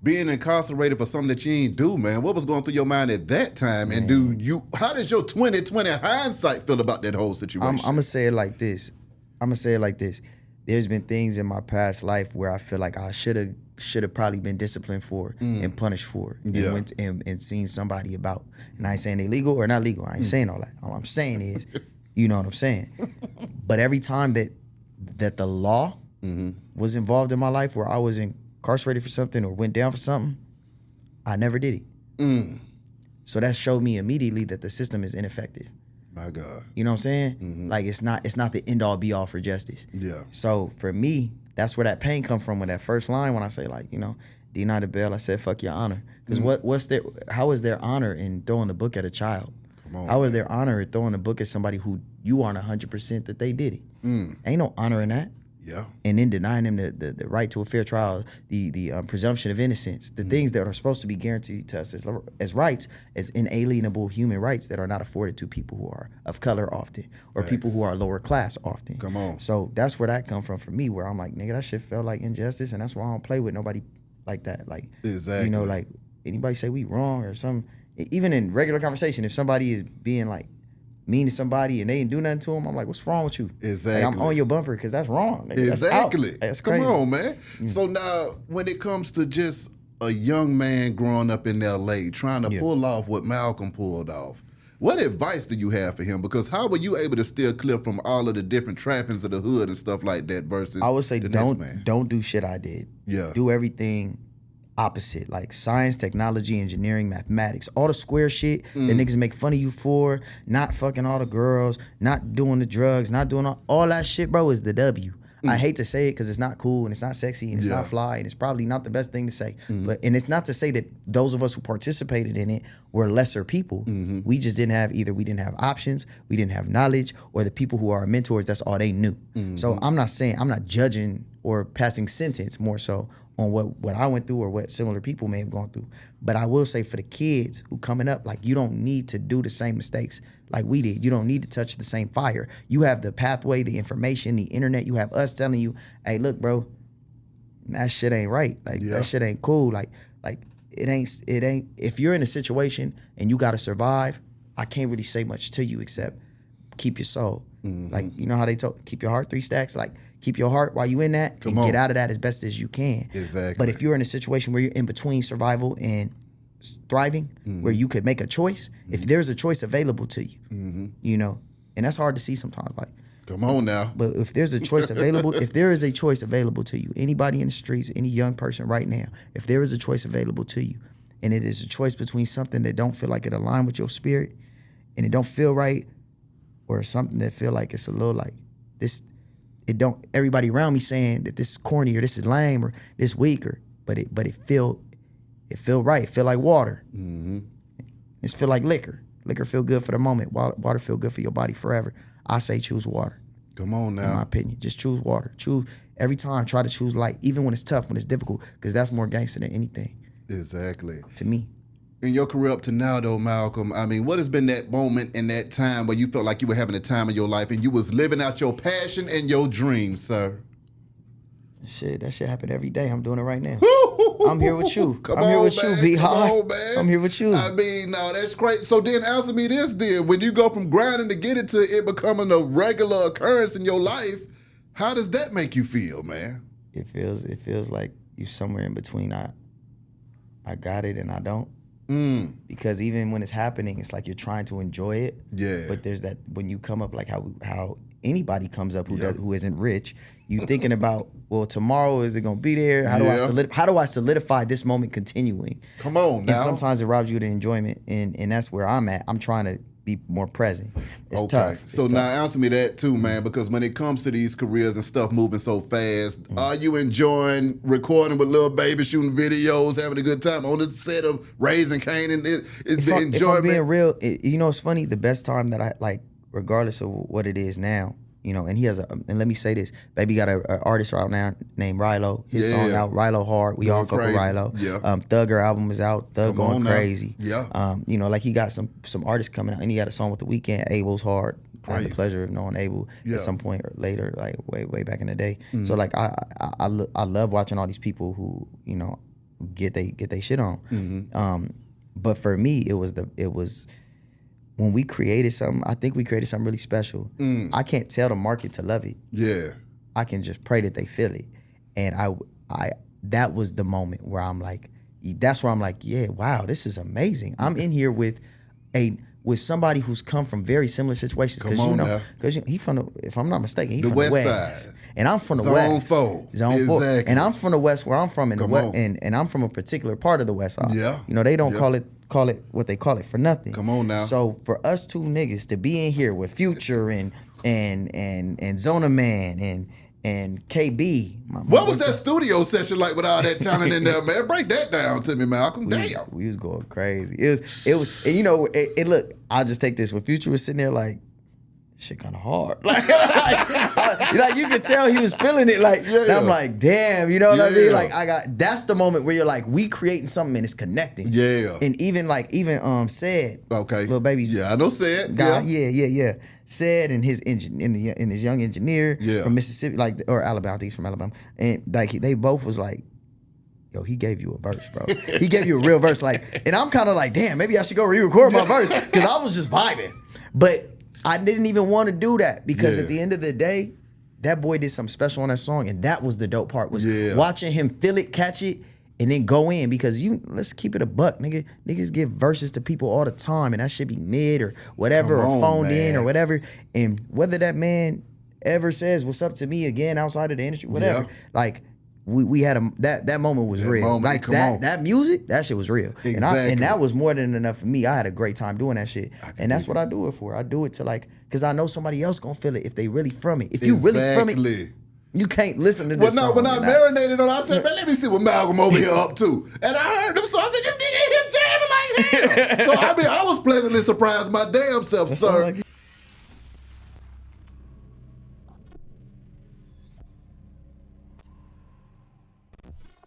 being incarcerated for something that you ain't do, man. What was going through your mind at that time? Man. And how does your 2020 hindsight feel about that whole situation? I'm gonna say it like this. There's been things in my past life where I feel like I should have probably been disciplined for and punished for and went and seen somebody about. And I ain't saying they legal or not legal. I ain't saying all that. All I'm saying is, you know what I'm saying. But every time that the law was involved in my life, where I was incarcerated for something or went down for something, I never did it. So that showed me immediately that the system is ineffective. My God. You know what I'm saying? Like it's not the end all be all for justice. Yeah. So for me, that's where that pain come from with that first line when I say, like, you know, deny the bail, I said fuck your honor. Because how is there honor in throwing a book at a child? Come on. How is there honor in throwing a book at somebody who you aren't 100% that they did it? Ain't no honor in that. Yeah. And then denying them the right to a fair trial, the presumption of innocence, the things that are supposed to be guaranteed to us as rights, as inalienable human rights that are not afforded to people who are of color often, or people who are lower class often. Come on. So that's where that come from for me, where I'm like, nigga, that shit felt like injustice, and that's why I don't play with nobody like that. Like, exactly. You know, like anybody say we wrong or something, even in regular conversation, if somebody is being like mean to somebody and they didn't do nothing to them, I'm like, what's wrong with you? Exactly. Like, I'm on your bumper because that's wrong. Nigga. Exactly. That's crazy. Come on, man. So now, when it comes to just a young man growing up in L.A. trying to pull off what Malcolm pulled off, what advice do you have for him? Because how were you able to steer clear from all of the different trappings of the hood and stuff like that versus I would say the next man? don't do shit I did. Yeah. Do everything opposite, like science, technology, engineering, mathematics, all the square shit that niggas make fun of you for, not fucking all the girls, not doing the drugs, not doing all that shit, bro, is the W. I hate to say it because it's not cool and it's not sexy and it's not fly and it's probably not the best thing to say. And it's not to say that those of us who participated in it were lesser people. We just didn't have we didn't have options, we didn't have knowledge, or the people who are our mentors, that's all they knew. So I'm not judging or passing sentence more so on what I went through or what similar people may have gone through. But I will say for the kids who coming up, like, you don't need to do the same mistakes like we did. You don't need to touch the same fire. You have the pathway, the information, the internet. You have us telling you, hey, look, bro, that shit ain't right. Like, that shit ain't cool. Like it ain't, if you're in a situation and you gotta survive, I can't really say much to you except keep your soul. Like, you know how they talk, keep your heart 3 stacks? Like, keep your heart while you in that get out of that as best as you can. Exactly. But if you're in a situation where you're in between survival and thriving, where you could make a choice, if there's a choice available to you, you know, and that's hard to see sometimes, like, come on now. But if there's a choice available, if there is a choice available to you, anybody in the streets, any young person right now, if there is a choice available to you, and it is a choice between something that don't feel like it align with your spirit, and it don't feel right, or something that feel like it's a little like this, it don't, everybody around me saying that this is corny or this is lame or this weak, or but it feel right. It feel like water. It feel like liquor. Liquor feel good for the moment. Water feel good for your body forever. I say choose water. Come on now. In my opinion, just choose water. Choose every time. Try to choose light, even when it's tough, when it's difficult, because that's more gangster than anything. Exactly. To me. In your career up to now, though, Malcolm, I mean, what has been that moment in that time where you felt like you were having a time of your life and you was living out your passion and your dreams, sir? Shit, that shit happen every day. I'm doing it right now. I'm here with you. Come I'm on, here with man. you, B. Come High. on, man. I'm here with you. I mean, no, that's great. So then answer me this, then. When you go from grinding to get it to it becoming a regular occurrence in your life, how does that make you feel, man? It feels like you somewhere in between. I got it and I don't. Because even when it's happening, it's like you're trying to enjoy it. Yeah. But there's that, when you come up, like how anybody comes up who isn't rich, you thinking about, well, tomorrow, is it gonna be there? How do I solidify this moment continuing? Come on now. And sometimes it robs you of the enjoyment, and that's where I'm at. I'm trying to be more present. It's tough. So now answer me that too, man, because when it comes to these careers and stuff moving so fast, are you enjoying recording with Lil Baby, shooting videos, having a good time on the set of Raising Cain, and the enjoyment? If I'm being real, you know, it's funny, the best time that I, like, regardless of what it is now, you know, and he has and let me say this, Baby got an artist right now named Rilo. His song out, Rilo Hard. We all fuck with Rilo. Yeah. Thugger album is out. Thug going crazy. Yeah. You know, like, he got some artists coming out, and he got a song with The Weeknd. Abel's Hard. I had the pleasure of knowing Abel at some point or later, like way back in the day. So like I love watching all these people who, you know, get they shit on. But for me, it was when we created something. I think we created something really special. I can't tell the market to love it. Yeah. I can just pray that they feel it. And I that was the moment where I'm like, that's where I'm like, yeah, wow, this is amazing. I'm in here with somebody who's come from very similar situations. Because he from the, if I'm not mistaken, he's from the West. Side. And I'm from the West. Zone 4. And I'm from the West where I'm from in the West. And I'm from a particular part of the West Side. Yeah. You know, they don't call it what they call it for nothing. Come on now. So for us two niggas to be in here with Future and Zona Man and KB. What was that studio session like with all that talent in there, man? Break that down to me, Malcolm. Damn. We was going crazy. It was, and you know, it look, I'll just take this. When Future was sitting there like, shit kind of hard. Like you could tell he was feeling it. Like, and I'm like, damn, you know what I mean? Like that's the moment where you're like, we creating something and it's connecting. Yeah. And even Said. Okay. Little baby's. Yeah, I know Said. Guy. Yeah. Said and his his young engineer from Mississippi, or Alabama. I think he's from Alabama. And they both was like, yo, he gave you a verse, bro. He gave you a real verse. Like, and I'm kind of like, damn, maybe I should go re-record my verse because I was just vibing. But I didn't even want to do that because at the end of the day, that boy did something special on that song, and that was the dope part, was watching him feel it, catch it, and then go in. Because let's keep it a buck, nigga. Niggas give verses to people all the time, and that should be mid or whatever, or phoned in or whatever. And whether that man ever says what's up to me again outside of the industry, whatever, like we had that moment was real. Like that music, that shit was real. Exactly. And that was more than enough for me. I had a great time doing that shit. And that's what I do it for. I do it to because I know somebody else gonna feel it if they really from it. If you really from it, you can't listen to this song. When I marinated on it, I said, man, let me see what Malcolm over here up to. And I heard them, so I said, this nigga in here jamming like hell. So I was pleasantly surprised my damn self, sir.